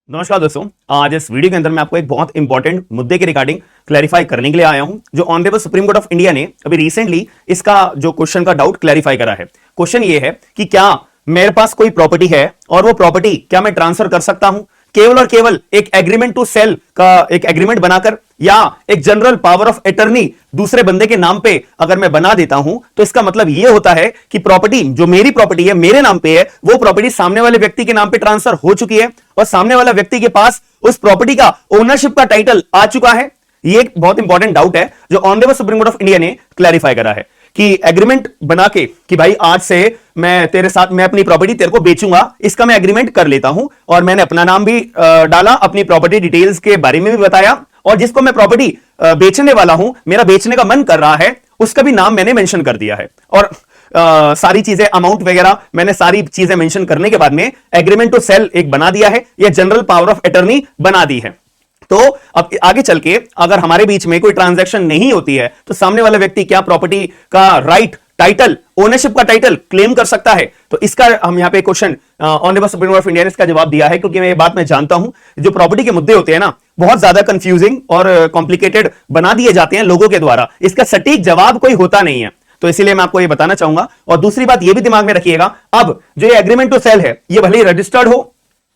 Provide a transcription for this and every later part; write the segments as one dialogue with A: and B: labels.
A: नमस्कार दोस्तों, आज इस वीडियो के अंदर मैं आपको एक बहुत इंपॉर्टेंट मुद्दे के रिगार्डिंग क्लैरिफाई करने के लिए आया हूं, जो honourable supreme court of India ने अभी रिसेंटली इसका जो क्वेश्चन का डाउट क्लैरिफाई करा है। क्वेश्चन ये है कि क्या मेरे पास कोई प्रॉपर्टी है और वो प्रॉपर्टी क्या मैं ट्रांसफर कर सकता हूं केवल और केवल एक एग्रीमेंट टू सेल का एक एग्रीमेंट बनाकर, या एक जनरल पावर ऑफ अटर्नी दूसरे बंदे के नाम पे अगर मैं बना देता हूं तो इसका मतलब यह होता है कि प्रॉपर्टी जो मेरी प्रॉपर्टी है, मेरे नाम पे है, वो प्रॉपर्टी सामने वाले व्यक्ति के नाम पे ट्रांसफर हो चुकी है और सामने वाला व्यक्ति के पास उस प्रॉपर्टी का ओनरशिप का टाइटल आ चुका है। ये एक बहुत इंपॉर्टेंट डाउट है जो honourable supreme court of India ने क्लैरिफाई करा है कि एग्रीमेंट बना के कि भाई आज से मैं तेरे साथ मैं अपनी प्रॉपर्टी तेरे को बेचूंगा, इसका मैं एग्रीमेंट कर लेता हूं और मैंने अपना नाम भी डाला, अपनी प्रॉपर्टी डिटेल्स के बारे में भी बताया, और जिसको मैं प्रॉपर्टी बेचने वाला हूं, मेरा बेचने का मन कर रहा है, उसका भी नाम मैंने मेंशन कर दिया है और सारी चीजें अमाउंट वगैरह मैंने सारी चीजें मेंशन करने के बाद में एग्रीमेंट टू सेल एक बना दिया है, यह जनरल पावर ऑफ अटर्नी बना दी है। तो अब आगे चल के अगर हमारे बीच में कोई ट्रांजैक्शन नहीं होती है तो सामने वाला व्यक्ति क्या प्रॉपर्टी का राइट, टाइटल, ओनरशिप का टाइटल क्लेम कर सकता है? तो इसका हम यहां पे question honourable supreme court of India ने इसका जवाब दिया है, क्योंकि मैं ये बात मैं जानता हूं जो प्रॉपर्टी के मुद्दे होते हैं ना, बहुत ज्यादा कंफ्यूजिंग और कॉम्प्लिकेटेड बना दिए जाते हैं लोगों के द्वारा, इसका सटीक जवाब कोई होता नहीं है। तो इसीलिए मैं आपको ये बताना चाहूंगा। और दूसरी बात ये भी दिमाग में रखिएगा, अब जो ये एग्रीमेंट टू सेल है, ये भले ही रजिस्टर्ड हो,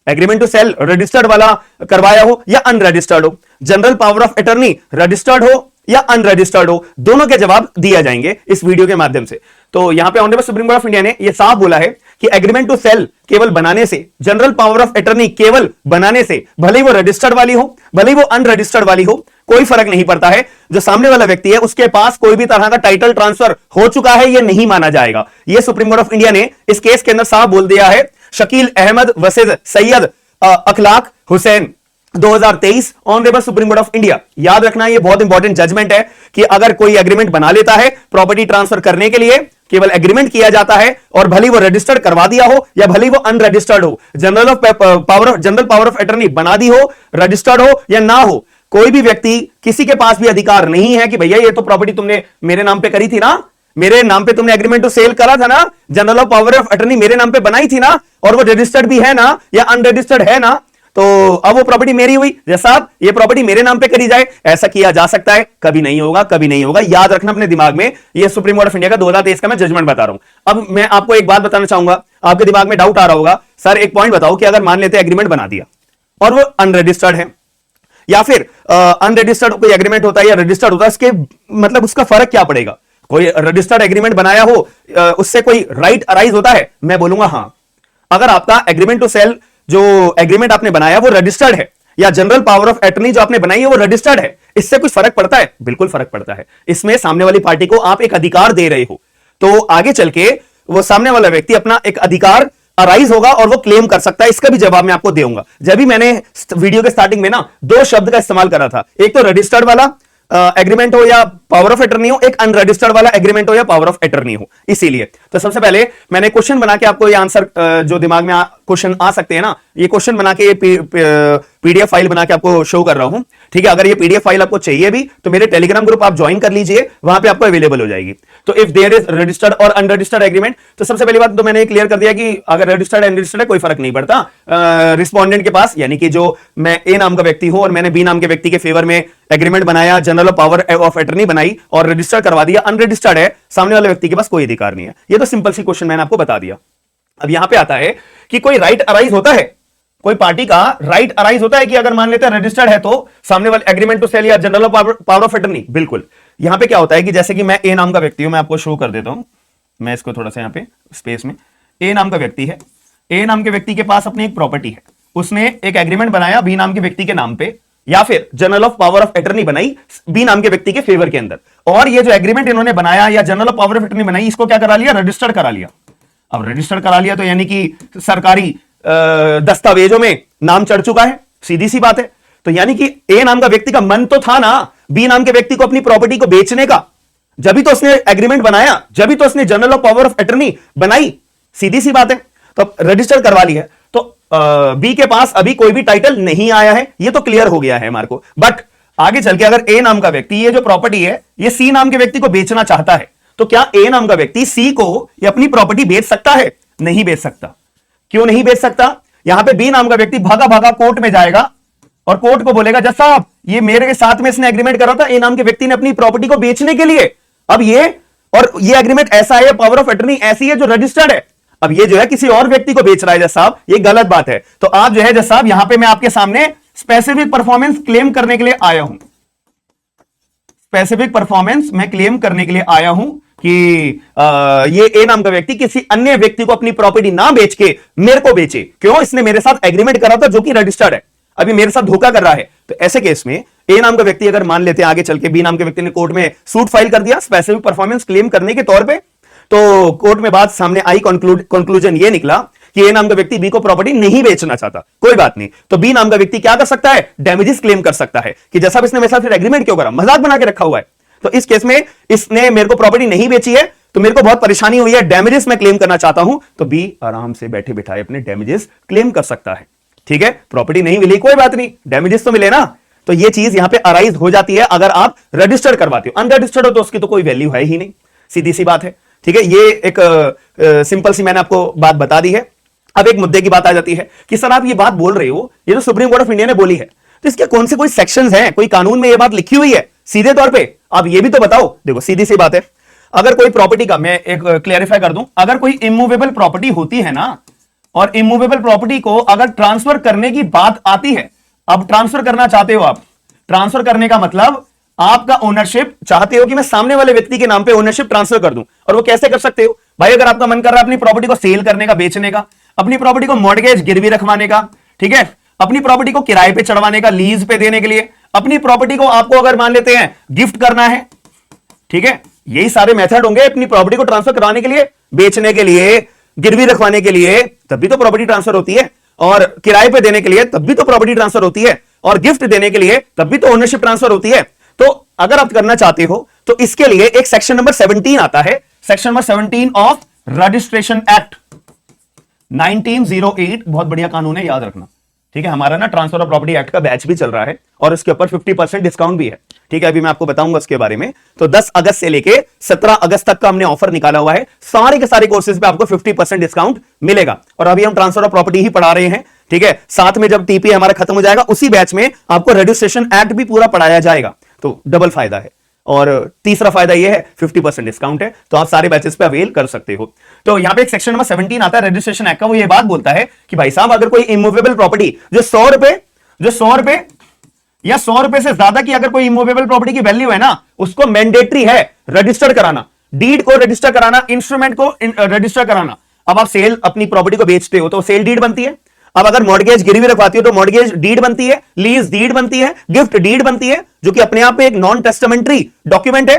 A: एग्रीमेंट टू सेल रजिस्टर्ड वाला करवाया हो या अनरजिस्टर्ड हो, general power of attorney registered हो या अनरजिस्टर्ड हो, दोनों के जवाब दिया जाएंगे इस वीडियो के माध्यम से। तो यहां पे honourable supreme court of India ने यह साफ बोला है कि एग्रीमेंट टू सेल केवल बनाने से, जनरल पावर ऑफ अटर्नी केवल बनाने से, भले ही वो रजिस्टर्ड वाली हो, भले ही वो अनरजिस्टर्ड वाली हो, कोई फर्क नहीं पड़ता है। जो सामने वाला व्यक्ति है उसके पास कोई भी तरह का टाइटल ट्रांसफर हो चुका है, यह नहीं माना जाएगा। यह सुप्रीम कोर्ट ऑफ इंडिया ने इस केस के अंदर साफ बोल दिया है। Shakeel Ahmad versus Syed Akhlaq Hussain 2023 honourable supreme court of India. याद रखना ये बहुत इंपॉर्टेंट जजमेंट है कि अगर कोई एग्रीमेंट बना लेता है प्रॉपर्टी ट्रांसफर करने के लिए, केवल एग्रीमेंट किया जाता है और भले वो रजिस्टर्ड करवा दिया हो या भले वो अनरजिस्टर्ड हो, जनरल पावर ऑफ अटर्नी बना दी हो, रजिस्टर्ड हो या ना हो, कोई भी व्यक्ति, किसी के पास भी अधिकार नहीं है कि भैया ये तो प्रॉपर्टी तुमने मेरे नाम पे करी थी ना, मेरे नाम पे तुमने एग्रीमेंट टू सेल करा था ना, जनरल पावर ऑफ अटर्नी मेरे नाम पे बनाई थी ना, और वो रजिस्टर्ड भी है ना या अनरजिस्टर्ड है ना, तो अब वो प्रॉपर्टी मेरी हुई, जैसा ये प्रॉपर्टी मेरे नाम पे करी जाए, ऐसा किया जा सकता है? कभी नहीं होगा, कभी नहीं होगा। याद रखना अपने दिमाग में, ये सुप्रीम कोर्ट ऑफ इंडिया का 2023 का मैं जजमेंट बता रहा हूं। अब मैं आपको एक बात बताना चाहूंगा, आपके दिमाग में डाउट आ रहा होगा, सर एक पॉइंट बताओ कि अगर मान लेते एग्रीमेंट बना दिया और वो अनरजिस्टर्ड है, या फिर अनरजिस्टर्ड कोई एग्रीमेंट होता है या रजिस्टर्ड होता है, इसके मतलब उसका फर्क क्या पड़ेगा? कोई रजिस्टर्ड एग्रीमेंट बनाया हो उससे कोई राइट अराइज होता है? मैं बोलूंगा हां। अगर आपका एग्रीमेंट टू सेल जो एग्रीमेंट आपने बनाया वो रजिस्टर्ड है, या जनरल पावर ऑफ अटर्नी जो आपने बनाई है वो रजिस्टर्ड है, इससे कुछ फर्क पड़ता है? बिल्कुल फर्क पड़ता है। इसमें सामने वाली पार्टी को आप एक अधिकार दे रहे हो, तो आगे चल के वो सामने वाला व्यक्ति अपना एक अधिकार अराइज होगा और वो क्लेम कर सकता है। इसका भी जवाब मैं आपको दूंगा। जब भी मैंने वीडियो के स्टार्टिंग में ना दो शब्द का इस्तेमाल करा था, एक तो रजिस्टर्ड वाला एग्रीमेंट हो या पावर ऑफ अटर्नी हो, एक अनरजिस्टर्ड वाला एग्रीमेंट हो या पावर ऑफ अटर्नी हो। इसीलिए तो सबसे पहले मैंने क्वेश्चन बना के आपको ये आंसर जो दिमाग में क्वेश्चन आ सकते हैं ना, ये क्वेश्चन बना के ये पीडीएफ फाइल बना के आपको शो कर रहा हूं। ठीक है, अगर ये पीडीएफ फाइल आपको चाहिए भी तो मेरे टेलीग्राम ग्रुप आप ज्वाइन कर लीजिए, वहां पे आपको अवेलेबल हो जाएगी। तो इफ देयर इज रजिस्टर्ड और अनरजिस्टर्ड एग्रीमेंट, तो सबसे पहली बात तो मैंने क्लियर कर दिया कि अगर रजिस्टर्ड अनरजिस्टर्ड है कोई फर्क नहीं पड़ता रिस्पोंडेंट के पास, यानी कि जो मैं ए नाम का व्यक्ति हूं और मैंने बी नाम के व्यक्ति के फेवर में एग्रीमेंट बनाया, जनरल पावर ऑफ अटर्नी बनाई और रजिस्टर करवा दिया, अनरजिस्टर्ड है, सामने वाले व्यक्ति के पास कोई अधिकार नहीं है। ये तो सिंपल सी क्वेश्चन मैंने आपको बता दिया। अब यहां पे आता है कि कोई राइट अराइज होता है, कोई पार्टी का राइट अराइज होता है कि अगर मान लेते हैं रजिस्टर्ड है तो सामने वाले एग्रीमेंट टू सेल या जनरल पावर ऑफ अटर्नी। बिल्कुल। यहां पे क्या होता है कि जैसे कि मैं ए नाम का व्यक्ति हूं, मैं आपको शो कर देता हूं, मैं इसको थोड़ा सा यहां पे स्पेस में, ए नाम का व्यक्ति है, ए नाम के व्यक्ति के पास अपनी एक प्रॉपर्टी है, उसने एक एग्रीमेंट बनाया बी नाम के व्यक्ति के नाम पे, या फिर general of power of attorney बनाई बी नाम के व्यक्ति के फेवर के अंदर, और ये जो एग्रीमेंट इन्होंने बनाया या जनरल पावर ऑफ अटर्नी बनाई, इसको क्या करा लिया? रजिस्टर्ड करा लिया। अब रजिस्टर्ड करा लिया तो यानी कि सरकारी दस्तावेजों में नाम चढ़ चुका है, सीधी सी बात है। तो यानी कि ए नाम का व्यक्ति का मन तो था ना बी नाम के व्यक्ति को अपनी प्रॉपर्टी को बेचने का, जब भी तो उसने एग्रीमेंट बनाया, जब भी तो उसने general of power of attorney बनाई, सीधी सी बात है। तो रजिस्टर करवा ली है, तो बी के पास अभी कोई भी टाइटल नहीं आया है, ये तो क्लियर हो गया है हमारे को। बट आगे चल के अगर ए नाम का व्यक्ति ये जो प्रॉपर्टी है ये सी नाम के व्यक्ति को बेचना चाहता है, तो क्या ए नाम का व्यक्ति सी को ये अपनी प्रॉपर्टी बेच सकता है? नहीं बेच सकता। क्यों नहीं बेच सकता? यहां पे बी नाम का व्यक्ति भागा भागा कोर्ट में जाएगा और कोर्ट को बोलेगा जज साहब ये मेरे के साथ में इसने एग्रीमेंट करा था, ए नाम के व्यक्ति ने अपनी प्रॉपर्टी को बेचने के लिए। अब ये एग्रीमेंट ऐसा है, पावर ऑफ अटर्नी ऐसी है जो रजिस्टर्ड है। अब ये जो है किसी और व्यक्ति को बेच रहा है जज साहब, ये गलत बात है। तो आप जो है जज साहब यहां पे मैं आपके सामने स्पेसिफिक परफॉर्मेंस क्लेम करने के लिए आया हूं। स्पेसिफिक परफॉर्मेंस मैं क्लेम करने के लिए आया हूं कि ये ए नाम का व्यक्ति किसी अन्य व्यक्ति को अपनी प्रॉपर्टी ना बेच के मेरे को बेचे। क्यों? इसने मेरे साथ एग्रीमेंट करा था जो कि रजिस्टर्ड है, अभी मेरे साथ धोखा कर रहा है। तो ऐसे केस में ए नाम का व्यक्ति अगर मान लेते हैं आगे चल के बी नाम के व्यक्ति ने कोर्ट में सूट फाइल कर दिया स्पेसिफिक परफॉर्मेंस क्लेम करने के तौर पे, तो कोर्ट में बात सामने आई, कंक्लूजन ये निकला कि ए नाम का व्यक्ति बी को प्रॉपर्टी नहीं बेचना चाहता। कोई बात नहीं, तो बी नाम का व्यक्ति क्या कर सकता है? डैमेजेस क्लेम कर सकता है कि जैसा इसने मेरे साथ फिर एग्रीमेंट क्यों करा, मजाक बना के रखा हुआ है। तो इस केस में इसने मेरे को प्रॉपर्टी नहीं बेची है तो मेरे को बहुत परेशानी हुई है, डैमेजेस मैं क्लेम करना चाहता हूं। तो बी आराम से बैठे बिठाए अपने डैमेजेस क्लेम कर सकता है। ठीक है, प्रॉपर्टी नहीं मिली कोई बात नहीं, डैमेजेस तो मिले ना। तो ये चीज यहां पे अराइज हो जाती है अगर आप रजिस्टर्ड करवाते हो। अनरजिस्टर्ड हो तो उसकी तो कोई वैल्यू है ही नहीं, सीधी सी बात है। ठीक है, ये एक सिंपल सी मैंने आपको बात बता दी है। अब एक मुद्दे की बात आ जाती है कि सर आप ये बात बोल रहे हो, ये तो सुप्रीम कोर्ट ऑफ इंडिया ने बोली है, तो इसके कौन से कोई सेक्शंस हैं, कोई कानून में ये बात लिखी हुई है सीधे तौर पे? आप ये भी तो बताओ। देखो सीधी सी बात है, अगर कोई प्रॉपर्टी का, मैं एक क्लैरिफाई कर दूं, अगर कोई इमूवेबल प्रॉपर्टी होती है ना, और इमूवेबल प्रॉपर्टी को अगर ट्रांसफर करने की बात आती है, अब ट्रांसफर करना चाहते हो आप, ट्रांसफर करने का मतलब आपका ओनरशिप चाहते हो कि मैं सामने वाले व्यक्ति के नाम पे ओनरशिप ट्रांसफर कर दूं। और वो कैसे कर सकते हो भाई? अगर आपका मन कर रहा है अपनी प्रॉपर्टी को सेल करने का, बेचने का, अपनी प्रॉपर्टी को मॉर्गेज गिरवी रखवाने का, ठीक है, अपनी प्रॉपर्टी को किराए पे चढ़वाने का, लीज पे देने के लिए, अपनी प्रॉपर्टी को आपको अगर मान लेते हैं गिफ्ट करना है, ठीक है, यही सारे मेथड होंगे अपनी प्रॉपर्टी को ट्रांसफर कराने के लिए, बेचने के लिए, गिरवी रखवाने के लिए, तब भी तो प्रॉपर्टी ट्रांसफर होती है, और किराए पे देने के लिए तब भी तो प्रॉपर्टी ट्रांसफर होती है, और गिफ्ट देने के लिए तब भी तो ओनरशिप ट्रांसफर होती है। तो अगर आप करना चाहते हो तो इसके लिए एक सेक्शन नंबर 17 आता है, section number 17 of registration act 1908। बहुत बढ़िया कानून है, याद रखना। ठीक है, हमारा ना ट्रांसफर ऑफ प्रॉपर्टी एक्ट का बैच भी चल रहा है और उसके ऊपर 50% डिस्काउंट भी है। ठीक है, अभी मैं आपको बताऊंगा उसके बारे में। तो 10 अगस्त से लेके 17 अगस्त तक का हमने ऑफर निकाला हुआ है, सारे के सारे कोर्सेज पे आपको 50% डिस्काउंट मिलेगा। और अभी हम ट्रांसफर ऑफ प्रॉपर्टी ही पढ़ा रहे हैं। ठीक है, साथ में जब टीपी हमारा खत्म हो जाएगा उसी बैच में आपको रजिस्ट्रेशन एक्ट भी पूरा पढ़ाया जाएगा, तो डबल फायदा है। और तीसरा फायदा यह है 50% डिस्काउंट है, तो आप सारे बैचेस पे अवेल कर सकते हो। तो यहां पे एक सेक्शन नंबर 17 आता है रजिस्ट्रेशन एक्ट का, वो ये बात बोलता है कि भाई साहब अगर कोई इमूवेबल प्रॉपर्टी जो 100 रुपए या 100 रुपए से ज्यादा की अगर कोई इमूवेबल प्रॉपर्टी की वैल्यू है ना, उसको मैंडेटरी है रजिस्टर कराना, डीड को रजिस्टर कराना, इंस्ट्रूमेंट को रजिस्टर कराना। अब आप सेल अपनी प्रॉपर्टी को बेचते हो तो सेल डीड बनती है। अब अगर मॉर्गेज गिरवी रखवाती हो तो मॉर्गेज डीड बनती है, लीज डीड बनती है, गिफ्ट डीड बनती है, जो कि अपने आप में एक नॉन टेस्टामेंट्री डॉक्यूमेंट है।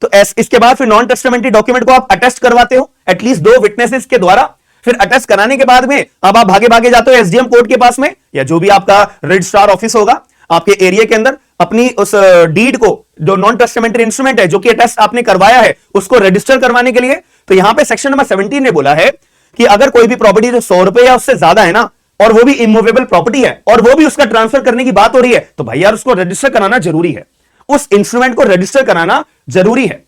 A: तो इसके बाद फिर नॉन टेस्टामेंट्री डॉक्यूमेंट को आप अटेस्ट करवाते हो एटलीस्ट 2 विटनेसेस के द्वारा। फिर अटेस्ट कराने के बाद में अब आप भागे भागे जाते हो एसडीएम कोर्ट के पास में, या जो भी आपका रजिस्ट्रार ऑफिस होगा आपके एरिया के अंदर, अपनी उस डीड को, जो नॉन टेस्टामेंट्री इंस्ट्रूमेंट है जो कि अटेस्ट आपने करवाया है, उसको रजिस्टर करवाने के लिए। तो यहां पे सेक्शन नंबर 17 ने बोला है कि अगर कोई भी प्रॉपर्टी जो 100 रुपए या उससे ज्यादा है ना, और वो भी इमूवेबल प्रॉपर्टी है, और वो भी उसका ट्रांसफर करने की बात हो रही है, तो भाई यार उसको रजिस्टर कराना जरूरी है, उस इंस्ट्रूमेंट को रजिस्टर कराना जरूरी है।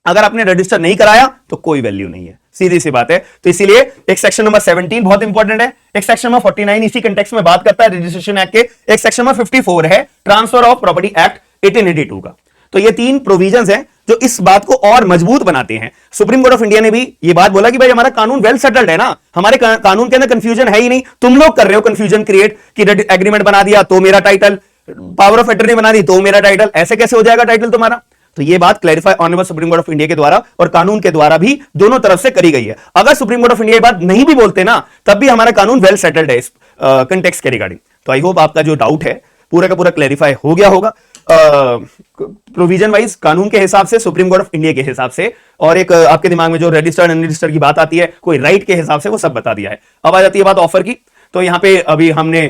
A: अगर आपने रजिस्टर नहीं कराया तो कोई वैल्यू नहीं है, सीधी सी बात है। तो इसीलिए एक सेक्शन नंबर 17 बहुत इंपॉर्टेंट है, एक सेक्शन नंबर 49 इसी कंटेक्स्ट में बात करता है रजिस्ट्रेशन एक्ट के, एक सेक्शन नंबर 54 है ट्रांसफर ऑफ प्रॉपर्टी एक्ट 1882 का। तो ये 3 प्रोविजंस हैं जो इस बात को और मजबूत बनाते हैं। सुप्रीम कोर्ट ऑफ इंडिया ने भी ये बात बोला कि भाई हमारा कानून वेल सेटल्ड है ना, हमारे कानून के अंदर कंफ्यूजन है ही नहीं, तुम लोग कर रहे हो कंफ्यूजन क्रिएट कि एग्रीमेंट बना दिया तो मेरा टाइटल, पावर ऑफ अटर्नी बना दी तो मेरा टाइटल, ऐसे कैसे हो जाएगा टाइटल तुम्हारा? तो ये बात clarify honourable supreme court of India के द्वारा और कानून के द्वारा भी दोनों तरफ से करी गई है। अगर सुप्रीम कोर्ट ऑफ इंडिया ये बात नहीं भी बोलते ना, तब भी हमारा कानून वेल सेटल्ड है इस कंटेक्स्ट के रिगार्डिंग। तो आई होप आपका जो डाउट है पूरा का पूरा क्लैरिफाई हो गया होगा प्रोविजन वाइज, कानून के हिसाब से, सुप्रीम कोर्ट ऑफ इंडिया के हिसाब से, और एक आपके दिमाग में जो रजिस्टर्ड अनरजिस्टर्ड की बात आती है, कोई राइट के हिसाब से, वो सब बता दिया है। अब आ जाती है बात ऑफर की। तो यहां पे अभी हमने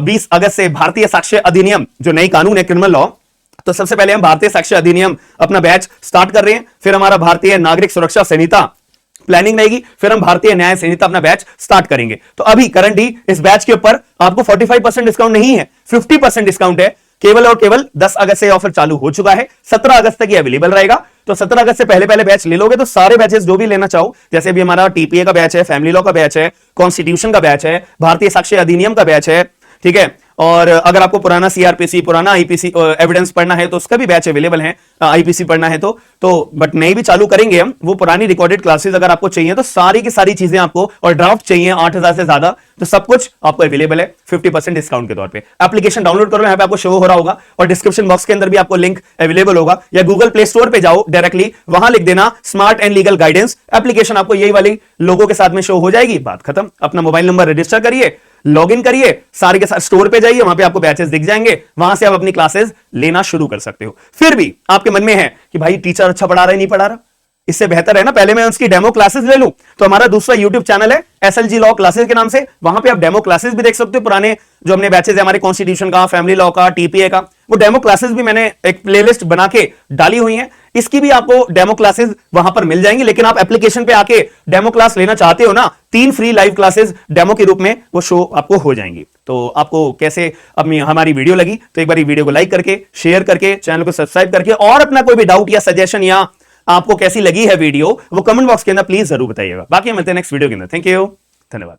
A: 20 अगस्त से भारतीय साक्ष्य अधिनियम जो नई कानून है क्रिमिनल लॉ, तो सबसे पहले हम भारतीय साक्ष्य अधिनियम अपना बैच स्टार्ट कर रहे हैं, फिर हमारा भारतीय नागरिक सुरक्षा संहिता प्लानिंग रहेगी, फिर हम भारतीय न्याय संहिता अपना बैच स्टार्ट करेंगे। तो अभी करंटली इस बैच के ऊपर आपको 45% डिस्काउंट नहीं है, 50% डिस्काउंट है। केवल और केवल 10 अगस्त से ये ऑफर चालू हो चुका है, 17 अगस्त तक ये अवेलेबल रहेगा। तो 17 अगस्त से पहले पहले बैच ले लोगे तो सारे बैचेस जो भी लेना चाहो, जैसे भी हमारा टीपीए का बैच है, फैमिली लॉ का बैच है, कॉन्स्टिट्यूशन का बैच है, भारतीय साक्ष्य अधिनियम का बैच है, ठीक है। और अगर आपको पुराना सीआरपीसी, पुराना आईपीसी एविडेंस पढ़ना है तो उसका भी बैच अवेलेबल है, आईपीसी पढ़ना है तो बट नई भी चालू करेंगे हम, वो पुरानी रिकॉर्डेड क्लासेस अगर आपको चाहिए तो सारी की सारी चीजें आपको, और ड्राफ्ट चाहिए 8000 से ज्यादा, तो सब कुछ आपको अवेलेबल है 50% डिस्काउंट के तौर पे। एप्लीकेशन डाउनलोड करो, यहां पे आपको शो हो रहा होगा, और डिस्क्रिप्शन बॉक्स के अंदर भी आपको लिंक अवेलेबल होगा, या गूगल प्ले स्टोर पे जाओ डायरेक्टली, वहां लिख देना smart and legal guidance, application आपको यही वाली लोगों के साथ में शो हो जाएगी, बात खत्म। अपना मोबाइल नंबर रजिस्टर करिए, लॉगिन करिए, सारे के साथ स्टोर पे जाइए, वहां पे आपको बैचेस दिख जाएंगे, वहां से आप अपनी क्लासेस लेना शुरू कर सकते हो। फिर भी आपके मन में है कि भाई टीचर अच्छा पढ़ा रहा है, नहीं पढ़ा रहा, इससे बेहतर है ना पहले मैं उसकी डेमो क्लासेस ले लूं। तो हमारा दूसरा यूट्यूब चैनल है एसएलजी लॉ क्लासेस के नाम से, वहां पे आप डेमो क्लासेस भी देख सकते हो, पुराने जो हमने बैचेस है हमारे कॉन्स्टिट्यूशन का, फैमिली लॉ का, टीपीए का, वो डेमो क्लासेस भी मैंने एक प्लेलिस्ट बना के डाली हुई है, इसकी भी आपको डेमो क्लासेस वहां पर मिल जाएंगी। लेकिन आप एप्लीकेशन पे आके डेमो क्लास लेना चाहते हो ना, 3 फ्री लाइव क्लासेस डेमो के रूप में वो शो आपको हो जाएंगी। तो आपको कैसे अपनी हमारी वीडियो लगी, तो एक बार वीडियो को लाइक करके, शेयर करके, चैनल को सब्सक्राइब करके, और अपना कोई भी डाउट या सजेशन या आपको कैसी लगी है वीडियो, वो कमेंट बॉक्स के अंदर प्लीज जरूर बताइएगा। बाकी मिलते हैं नेक्स्ट वीडियो के अंदर। थैंक यू, धन्यवाद।